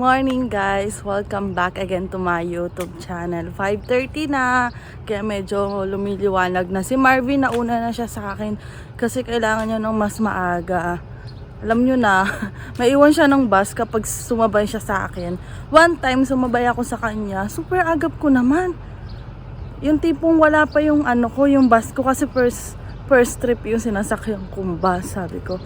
morning guys! Welcome back again to my YouTube channel. 5:30 na, kaya medyo lumiliwanag na. Si Marvin, nauna na siya sa akin kasi kailangan niya ng mas maaga. Alam nyo na, maiwan siya ng bus kapag sumabay siya sa akin. One time, sumabay ako sa kanya, super agap ko naman. Yung tipong wala pa yung yung bus ko kasi first trip yung sinasakyan kong bus, sabi ko.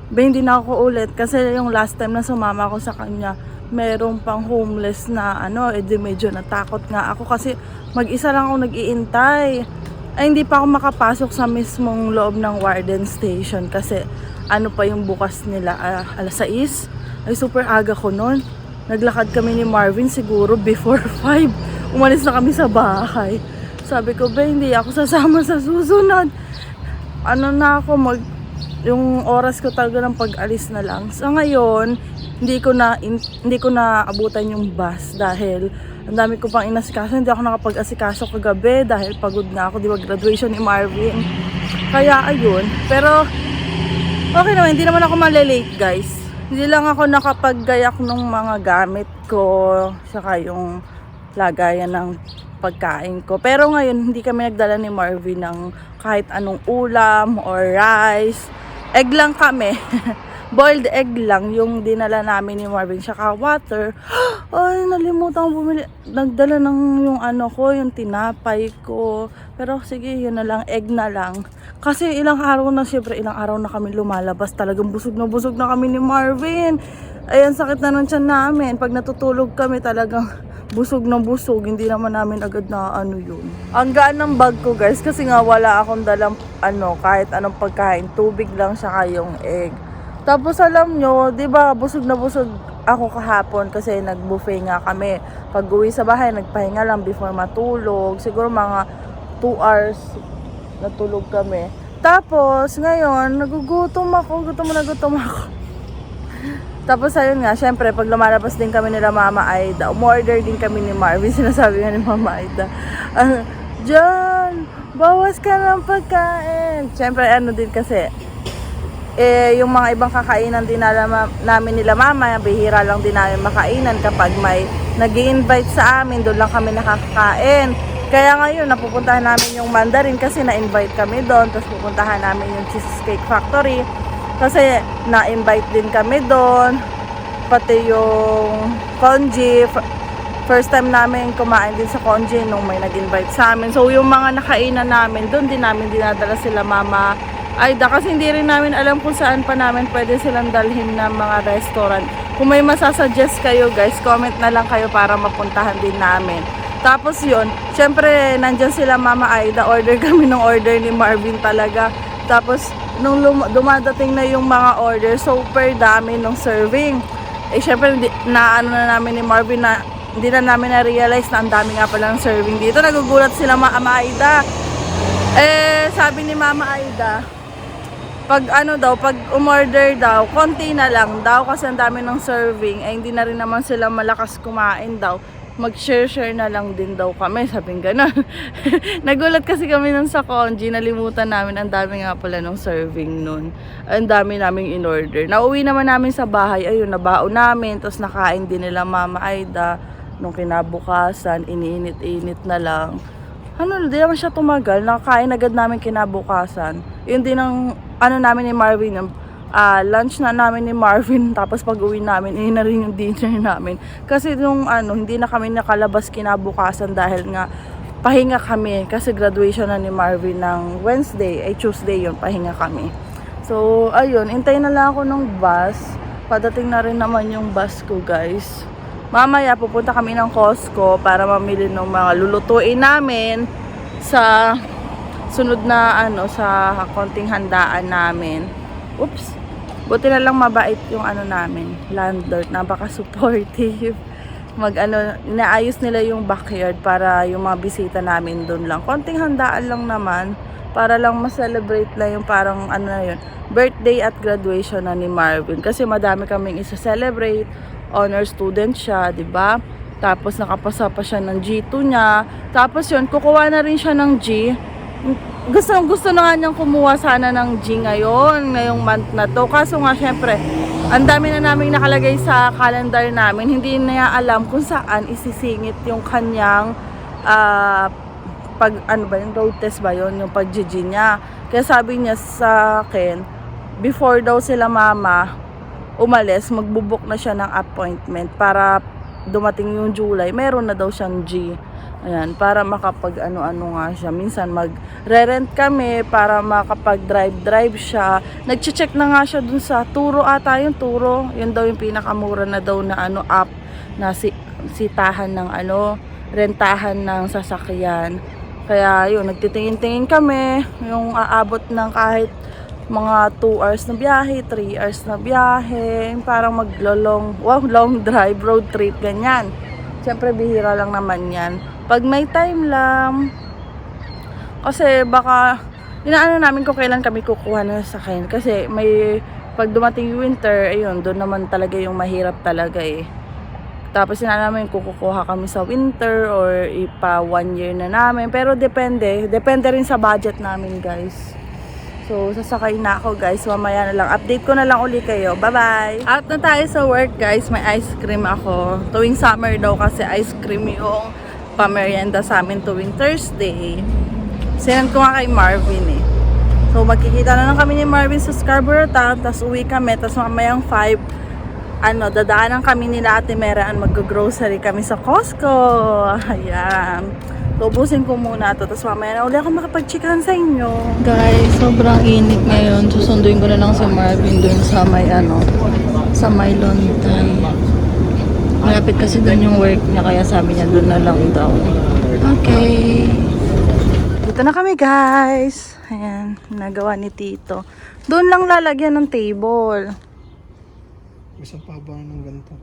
Hindi na ako ulit kasi yung last time na sumama ako sa kanya, merong pang homeless na edi medyo natakot nga ako kasi mag-isa lang ako nag-iintay. Ay hindi pa ako makapasok sa mismong loob ng Warden Station kasi pa yung bukas nila, alas 6. Ay super aga ko nun. Naglakad kami ni Marvin siguro before 5. Umalis na kami sa bahay. Sabi ko, hindi ako sasama sa susunod. Yung oras ko talaga ng pag-alis na lang. So ngayon, hindi ko na abutan yung bus dahil ang dami ko pang inasikaso. Hindi ako nakapag-asikaso kagabi dahil pagod nga ako, di ba, graduation ni Marvin. Kaya ayun, pero okay naman, hindi naman ako malilate guys. Hindi lang ako nakapaggayak ng mga gamit ko, saka yung lagayan ng pagkain ko. Pero ngayon, hindi kami nagdala ni Marvin ng kahit anong ulam or rice. Egg lang kami. Boiled egg lang yung dinala namin ni Marvin. Saka water. Ay, nalimutan ko bumili. Nagdala ng yung tinapay ko. Pero sige, yun na lang. Egg na lang. Kasi ilang araw na kami lumalabas. Talagang busog na kami ni Marvin. Ayan, sakit na ng tiyan namin. Pag natutulog kami talagang busog na busog. Hindi naman namin agad na yun. Ang gaan ng bag ko guys. Kasi nga wala akong dalang kahit anong pagkain. Tubig lang siya yung egg. Tapos alam nyo, di ba busog na busog ako kahapon kasi nag-buffet nga kami. Pag uwi sa bahay, nagpahinga lang before matulog. Siguro mga 2 hours natulog kami. Tapos ngayon, gutom ako. Tapos ayun nga, syempre pag lumalabas din kami nila Mama Aida, umorder din kami ni Marvin. Sinasabi nga ni Mama Aida, John, bawas ka ng pagkain. Syempre din kasi, yung mga ibang kakainan din namin nila Mama, bihira lang din namin makainan kapag may nag-i-invite sa amin, doon lang kami nakakakain. Kaya ngayon, napupuntahan namin yung Mandarin kasi na-invite kami doon. Tapos pupuntahan namin yung Cheesecake Factory kasi na-invite din kami doon. Pati yung Konji, first time namin kumain din sa Konji nung may nag-invite sa amin. So yung mga nakainan namin, doon din namin dinadala sila Mama Aida kasi hindi rin namin alam kung saan pa namin pwede silang dalhin ng mga restaurant. Kung may masasuggest kayo guys, comment na lang kayo para mapuntahan din namin. Tapos yun, syempre nandyan sila Mama Aida, order kami ng order ni Marvin talaga. Tapos nung dumadating na yung mga order, super dami ng serving. Syempre na namin ni Marvin na hindi na namin na-realize na ang dami nga pala ng serving dito. Nagugulat sila Mama Aida. Sabi ni Mama Aida, pag pag umorder daw, konti na lang daw kasi ang dami ng serving, hindi na rin naman sila malakas kumain daw. Mag-share na lang din daw kami, sabing gano'n. Nagulat kasi kami nun sa Konji, nalimutan namin ang dami nga pala ng serving nun. Ang dami naming in-order. Nauwi naman namin sa bahay, ayun, nabaon namin, tapos nakain din nila Mama Aida. Nung kinabukasan, iniinit-init na lang. Di naman siya tumagal, nakakain agad namin kinabukasan. Yun din ang namin ni Marvin, lunch na namin ni Marvin, tapos pag uwi namin, na rin yung dinner namin. Kasi nung hindi na kami nakalabas kinabukasan dahil nga pahinga kami. Kasi graduation na ni Marvin ng Wednesday, Tuesday yun, pahinga kami. So, ayun, hintayin na lang ako ng bus. Padating na rin naman yung bus ko guys. Mamaya, pupunta kami ng Costco para mamili ng mga lulutuin namin sa sunod na sa konting handaan namin. Oops. Buti na lang mabait yung namin, landlord, napaka-supportive. Inaayos nila yung backyard para yung mga bisita namin doon lang. Konting handaan lang naman para lang ma-celebrate lang yung parang yun, birthday at graduation na ni Marvin. Kasi madami kaming isa-celebrate. Honor student siya, 'di ba? Tapos nakapasa pa siya ng G2 niya. Tapos yun, kukuha na rin siya ng G. gusto na nga niyang kumuha sana ng G ngayong month na to. Kaso nga syempre, ang dami na naming nakalagay sa calendar namin. Hindi niya alam kung saan isisingit yung kanyang yung road test ba yun, yung pag-G niya. Kaya sabi niya sa akin, before daw sila mama umalis, magbubook na siya ng appointment para dumating yung July, meron na daw siyang G. Ayan, para makapag ano-ano nga siya. Minsan mag-rent kami para makapag-drive siya. Nag-check na nga siya dun sa Turo ata yung Turo. Yun daw yung pinakamura na daw na app na sitahan ng rentahan ng sasakyan. Kaya yun, nagtitingin-tingin kami. Yung aabot ng kahit mga 2 hours na biyahe, 3 hours na biyahe. Parang long drive, road trip, ganyan. Siyempre, bihira lang naman yan. Pag may time lang, kasi baka, inaano namin kung kailan kami kukuha ng sasakyan. Kasi pag dumating yung winter, ayun, doon naman talaga yung mahirap talaga eh. Tapos namin kukuha kami sa winter or ipa 1 year na namin. Pero depende rin sa budget namin guys. So, sasakay na ako guys. Mamaya na lang. Update ko na lang uli kayo. Bye-bye! Out na tayo sa work guys. May ice cream ako. Tuwing summer daw kasi ice cream yung pamerienda sa amin tuwing Thursday. Sinend ko nga kay Marvin eh. So, magkikita na lang kami ni Marvin sa Scarborough Town. Tapos uwi kami. Tapos mamayang 5, dadaanan kami nila Ate Meraan. Mag-grocery kami sa Costco. Ayan. Tubusin ko muna ito. Tapos mamaya na uli ako makapag-chikahan sa inyo. Guys, sobrang init ngayon. Susunduin ko na lang si Marvin dun sa may Lontay. Malapit kasi dun yung work niya. Kaya sabi niya dun na lang daw. Okay. Dito na kami guys. Ayan. Nagawa ni Tito. Doon lang lalagyan ng table. Isang pahaba ng ganito.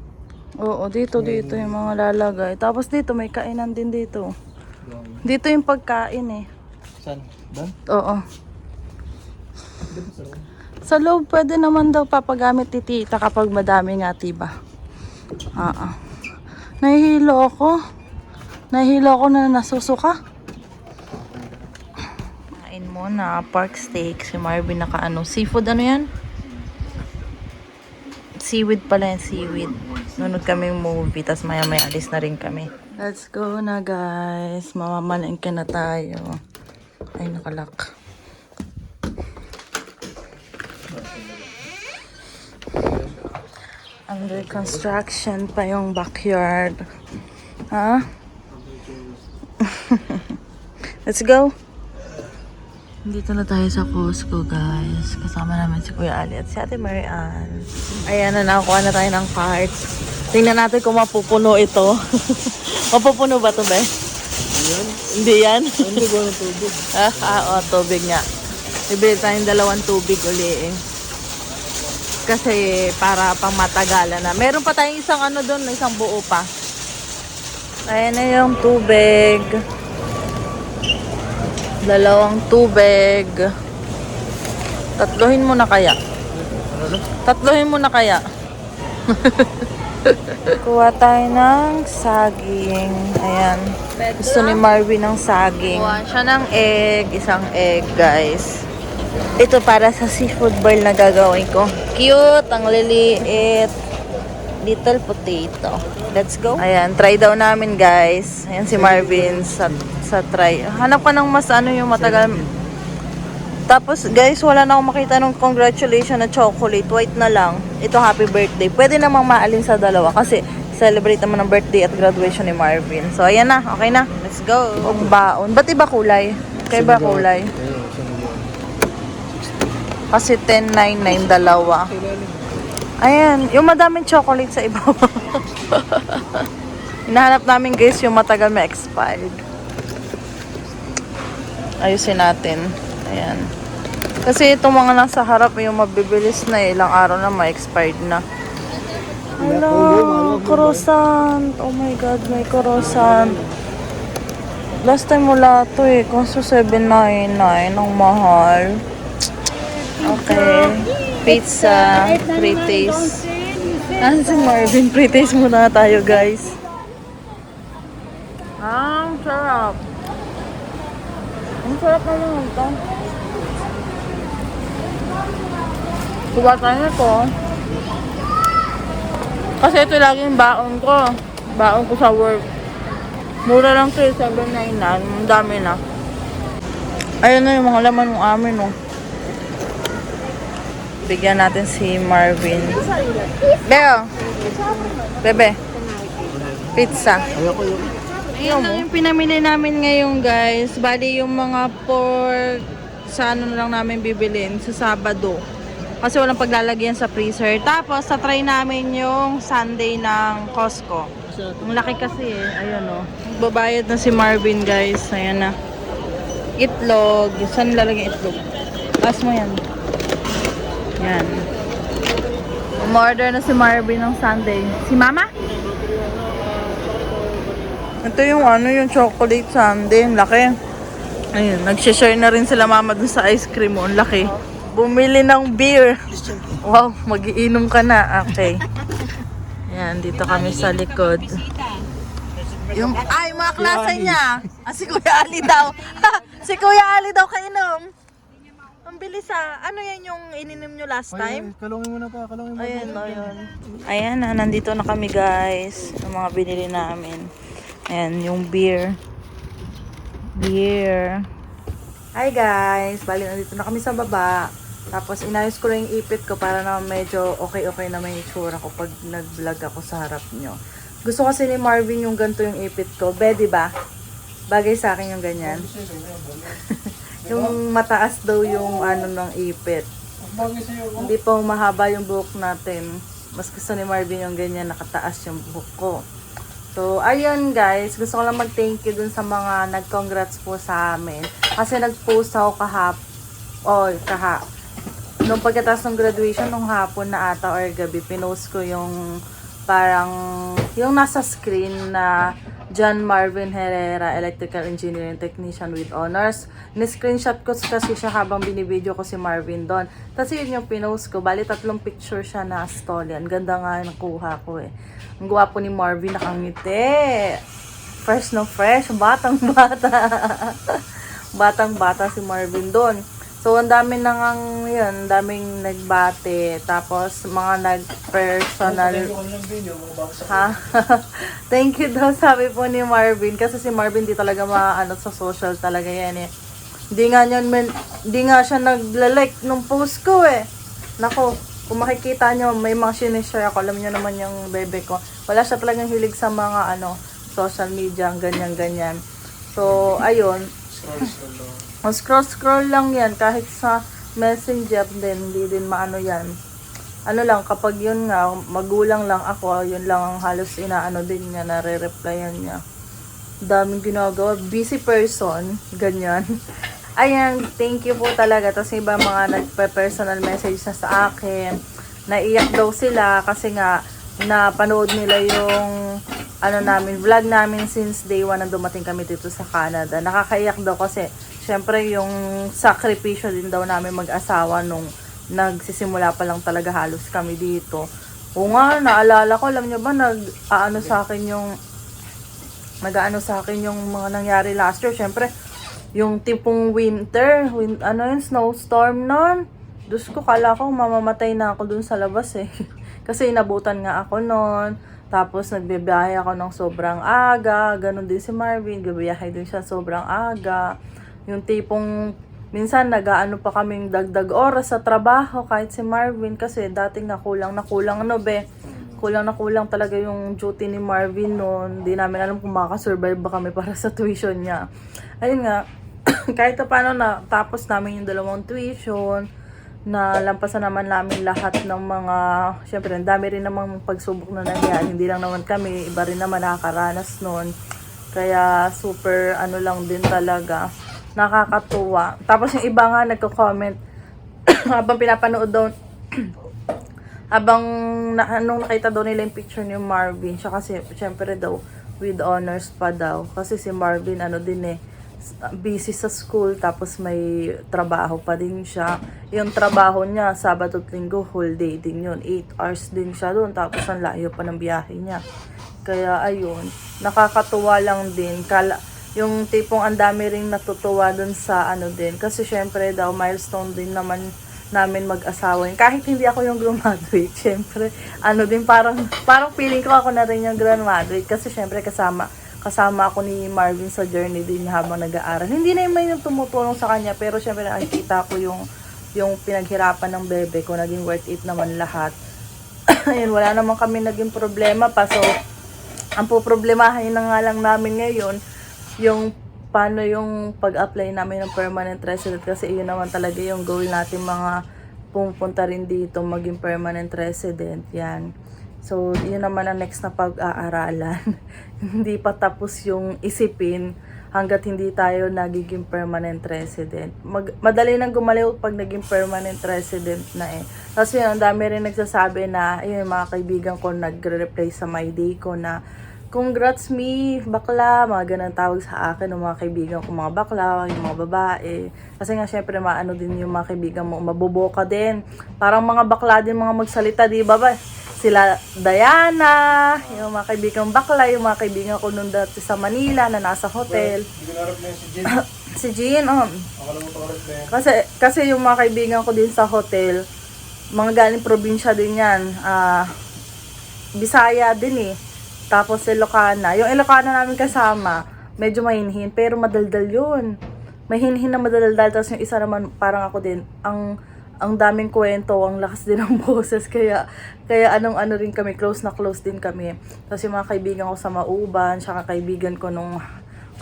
Oo, dito yung mga lalagay. Tapos dito may kainan din dito. Dito yung pagkain eh. Saan? Doon? Oo. Sa loob pwede naman daw papagamit ni Tita kapag madami nga tiba. Nahihilo ako na nasusuka. Kain muna, pork steak. Si Marvin seafood yan? Seaweed pala yan, seaweed. Nunod kami movie, tas maya alis na rin kami. Let's go na guys. Mamamalengke na tayo. Ay, nakalak. Under construction pa yung backyard. Ha? Let's go. Dito na tayo sa Costco guys. Kasama namin si Kuya Ali at si Ate Marian. Ayan na, nakakuha na tayo ng carts. Tingnan natin kung mapupuno ito. Mapupuno ba ito, be? Hindi yan? Hindi ko ng tubig. Tubig nga. Bibili tayong 2 tubig uli eh. Kasi para pang matagalan na. Meron pa tayong isang doon, isang buo pa. Ayan na yung tubig. 2 tubig. Tatlohin mo na kaya? Kuha tayo ng saging. Ayan. Gusto ni Marvin ng saging. Kuha siya ng egg. Isang egg, guys. Ito para sa seafood boil na gagawin ko. Cute. Ang liliit. Little potato. Let's go. Ayan. Try daw namin, guys. Ayan si Marvin sa try. Hanap ka ng mas yung matagal. Tapos guys, wala na akong makita ng congratulations na chocolate. White na lang. Ito happy birthday. Pwede namang maalin sa dalawa kasi celebrate naman ng birthday at graduation ni Marvin. So ayan na, okay na. Let's go. Ang baon. Ba't iba kulay? Kaya iba kulay? Kasi 10.99 dalawa. Ayan, yung madaming chocolate sa ibabaw. Hinahanap namin guys yung matagal ma-expired. Ayusin natin. Ayan. Kasi itong mga nasa harap yung mabibilis na ilang araw na ma-expired na. Hello, croissant. Oh my God, may croissant. Last time wala to eh. Kaso 7.99. Ang mahal. Okay. Pizza. Pre-taste. Ayan si Marvin. Pre-taste muna tayo guys. Ang sarap. Ang sarap naman ito. Kuha tayo na to. Kasi ito laging baon ko. Baon ko sa work. Mura lang ito, 7.99. Ang dami na. Ayun na yung mga laman ng amin, oh. Bigyan natin si Marvin. Beo! Bebe. Pizza. Ayoko yung... Ayun lang yung pinamili namin ngayon, guys. Bali yung mga pork sa ano na lang namin bibilin sa Sabado. Kasi walang paglalagyan sa freezer. Tapos, sa-try namin yung Sunday ng Costco. Ang laki kasi eh. Ayun o. Babayad na si Marvin, guys. Ayan na. Itlog. Saan lalagyan itlog? Taas mo yan. Yan. Umorder na si Marvin ng Sunday. Si Mama? Ito yung ano, yung chocolate sundae. Ang laki. Ayun, nag-share na rin sila Mama dun sa ice cream mo. Ang laki. Bumili ng beer. Wow, magiinom ka na. Okay. Ayan, dito kami sa likod. Yung, mga klase niya. Si Kuya Ali daw. Si Kuya Ali daw kainom. Ang bilis ano yan yung ininom nyo last time? Kalungin mo na pa, kalungin mo. Ayan na, nandito na kami guys. Yung mga binili namin. Ayan, yung beer. Beer. Hi guys! Bali, nandito na kami sa baba. Tapos, inayos ko lang yung ipit ko para na medyo okay na may itsura ko pag nag-vlog ako sa harap nyo. Gusto kasi ni Marvin yung ganito yung ipit ko. Be, diba? Bagay sa akin yung ganyan. Yung mataas daw yung ano ng ipit. Hindi pa mahaba yung buhok natin. Mas gusto ni Marvin yung ganyan, nakataas yung buhok ko. So, ayun guys. Gusto ko lang mag-thank you dun sa mga nag-congrats po sa amin. Kasi nag-post ako nung pagkatapos ng graduation, nung hapon na ata or gabi, pinost ko yung parang, yung nasa screen na John Marvin Herrera, Electrical Engineering Technician with Honors. Ni-screenshot ko kasi siya habang binibideo ko si Marvin doon. Tapos yun yung pinost ko. Bali, 3 picture siya na stolen. Ganda nga nakuha ko eh. Ang gwapo ni Marvin, nakangiti. Fresh na fresh. Batang-bata. Batang-bata si Marvin doon. So, ang dami ang daming nagbate. Tapos, mga nag-personal. Ha? Thank you daw, sabi po ni Marvin. Kasi si Marvin di talaga maano sa social talaga yan eh. Hindi nga siya nagla-like nung post ko eh. Nako, kung makikita nyo, may mga sinishare ako. Alam nyo naman yung bebe ko. Wala siya talagang hilig sa mga social media, ganyan-ganyan. So, ayun. Scroll lang yan. Kahit sa messenger din, hindi din maano yan. Ano lang, kapag yun nga, magulang lang ako, yun lang ang halos inaano din niya, nare-replyan niya. Daming ginagawa. Busy person. Ganyan. Ayan, thank you po talaga. Tapos iba mga nagpe-personal message na sa akin. Naiyak daw sila kasi nga, napanood nila yung vlog namin since day 1 na dumating kami dito sa Canada. Nakakaiyak daw kasi syempre yung sakripisyo din daw namin mag-asawa nung nagsisimula pa lang talaga halos kami dito. O nga, naalala ko, alam niyo ba, nag-aano sa akin yung mga nangyari last year. Syempre, yung tipong winter, snowstorm nun. Diyos ko, kala ko mamamatay na ako dun sa labas eh. Kasi inabutan nga ako nun. Tapos nagbibiyahe ako ng sobrang aga. Ganon din si Marvin. Gabiyahe din siya sobrang aga. Yung tipong minsan nag-aano pa kaming dagdag oras sa trabaho kahit si Marvin. Kasi dating kulang talaga yung duty ni Marvin noon. Hindi namin alam kung makakasurvive ba kami para sa tuition niya. Ayun nga. Kahit paano na tapos namin yung 2 tuition. Na lampasan naman namin lahat ng mga, syempre, ang dami rin namang pagsubok na nangyari. Hindi lang naman kami, iba rin naman nakakaranas nun. Kaya, super, lang din talaga. Nakakatuwa. Tapos yung iba nga, nagko-comment, habang pinapanood daw, nung nakita daw nila yung picture ni Marvin, siya kasi, syempre daw, with honors pa daw. Kasi si Marvin, busy sa school, tapos may trabaho pa din siya. Yung trabaho niya, Sabado at Linggo, whole day din yun. 8 hours din siya doon, tapos ang layo pa ng biyahe niya. Kaya ayun, nakakatuwa lang din. yung tipong ang dami ring natutuwa dun sa ano din. Kasi syempre daw milestone din naman namin mag-asawa yun. Kahit hindi ako yung graduate, syempre, ano din, parang feeling ko ako na rin yung graduate. Kasi syempre kasama ako ni Marvin sa journey din habang nag-aaral. Hindi na yung tumutulong sa kanya, pero syempre nakikita ko yung pinaghirapan ng bebe ko, naging worth it naman lahat. Ayun, wala naman kami naging problema pa. So, ang poproblemahin na nga lang namin ngayon, yung paano yung pag-apply namin ng permanent resident, kasi yun naman talaga yung goal natin mga pumunta rin dito, maging permanent resident. Yan. So, yun naman ang next na pag-aaralan. Hindi pa tapos yung isipin hanggat hindi tayo nagiging permanent resident. Madali nang gumalaw pag naging permanent resident na eh. Kasi yun, ang dami rin nagsasabi na, ayun, mga kaibigan ko nagre-reply sa my day ko na, congrats me, bakla, mga ganang tawag sa akin ng mga kaibigan ko, mga bakla, yung mga babae. Kasi nga syempre maano din yung mga kaibigan mo, maboboka din. Parang mga bakla din mga magsalita, di ba ba? Sila Diana, yung mga kaibigan bakla, yung mga kaibigan ko nung dati sa Manila na nasa hotel. Hindi ko narap na yun si Jen. Si Jean, Akala mo pangarap na yan. kasi yung mga kaibigan ko din sa hotel, mga galing probinsya din yan. Bisaya din eh. Tapos Ilocana. Yung Ilocana namin kasama, medyo mahinhin, pero madaldal yun. Mahinhin na madaldal. Tapos yung isa naman, parang ako din, ang daming kwento, ang lakas din ng boses. Kaya anong-ano rin kami, close na close din kami. Tapos yung mga kaibigan ko sa Mauban, saka kaibigan ko nung,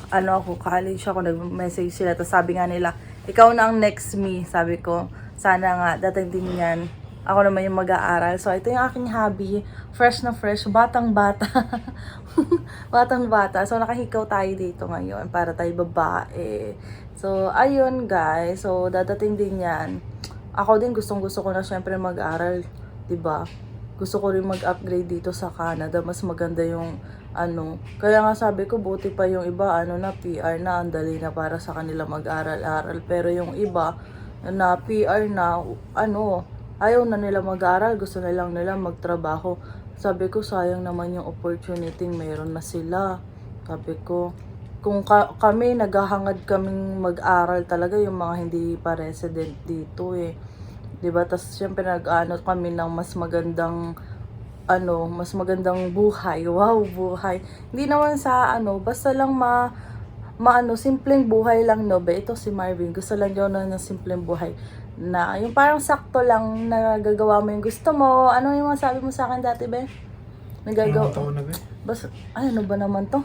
ako, college ako, nag-message sila. Tapos sabi nga nila, ikaw na ang next me. Sabi ko, sana nga, dating din yan. Ako naman yung mag-aaral. So, ito yung aking hobby. Fresh na fresh. Batang-bata. Batang-bata. So, nakahikaw tayo dito ngayon para tayo babae. So, ayun guys. So, dadating din yan. Ako din gustong-gusto ko na syempre mag-aral. 'Di ba? Gusto ko rin mag-upgrade dito sa Canada. Mas maganda yung Kaya nga sabi ko, buti pa yung iba, na PR na. Ang dali na para sa kanila mag-aral-aral. Pero yung iba, na PR na, ayaw na nila mag-aral, gusto na lang nila magtrabaho. Sabi ko, sayang naman yung opportunity, mayroon na sila. Sabi ko, kung kami, naghahangad kaming mag-aral talaga, yung mga hindi pa resident dito eh. Diba? Tapos, syempre, kami ng mas magandang, mas magandang buhay. Wow, buhay. Hindi naman sa, basta lang simpleng buhay lang, no? Ito si Marvin, gusto lang yun ng simpleng buhay. Na yung parang sakto lang na gagawa mo yung gusto mo. Ano yung masabi mo sa akin dati, be? Nagagawa. Taon na ba? Basta, ano ba naman to?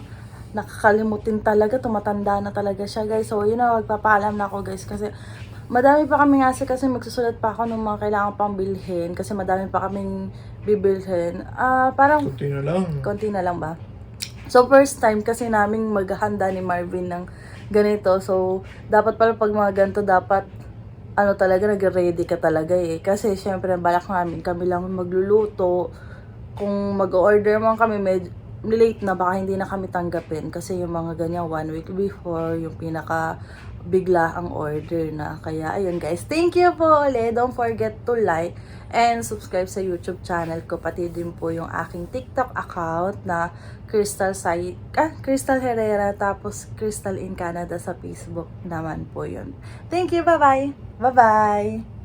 Nakakalimutin talaga, tumatanda na talaga siya, guys. So, yun na, magpapaalam na ako, guys. Kasi, madami pa kami kasi magsusulat pa ako ng mga kailangan pang bilhin. Kasi madami pa kaming bibilhin. Parang, konti na lang ba? So, first time kasi naming maghahanda ni Marvin ng ganito. So, dapat pala pag mga ganito, dapat talaga, nag-ready ka talaga eh. Kasi, syempre, balak namin, kami lang magluluto. Kung mag-order man kami, late na, baka hindi na kami tanggapin. Kasi yung mga ganyan, 1 week before, yung pinaka bigla ang order na. Kaya, ayun guys. Thank you po ulit. Don't forget to like and subscribe sa YouTube channel ko. Pati din po yung aking TikTok account na Crystal Herrera. Tapos, Crystal in Canada sa Facebook naman po yun. Thank you. Bye-bye. Bye-bye.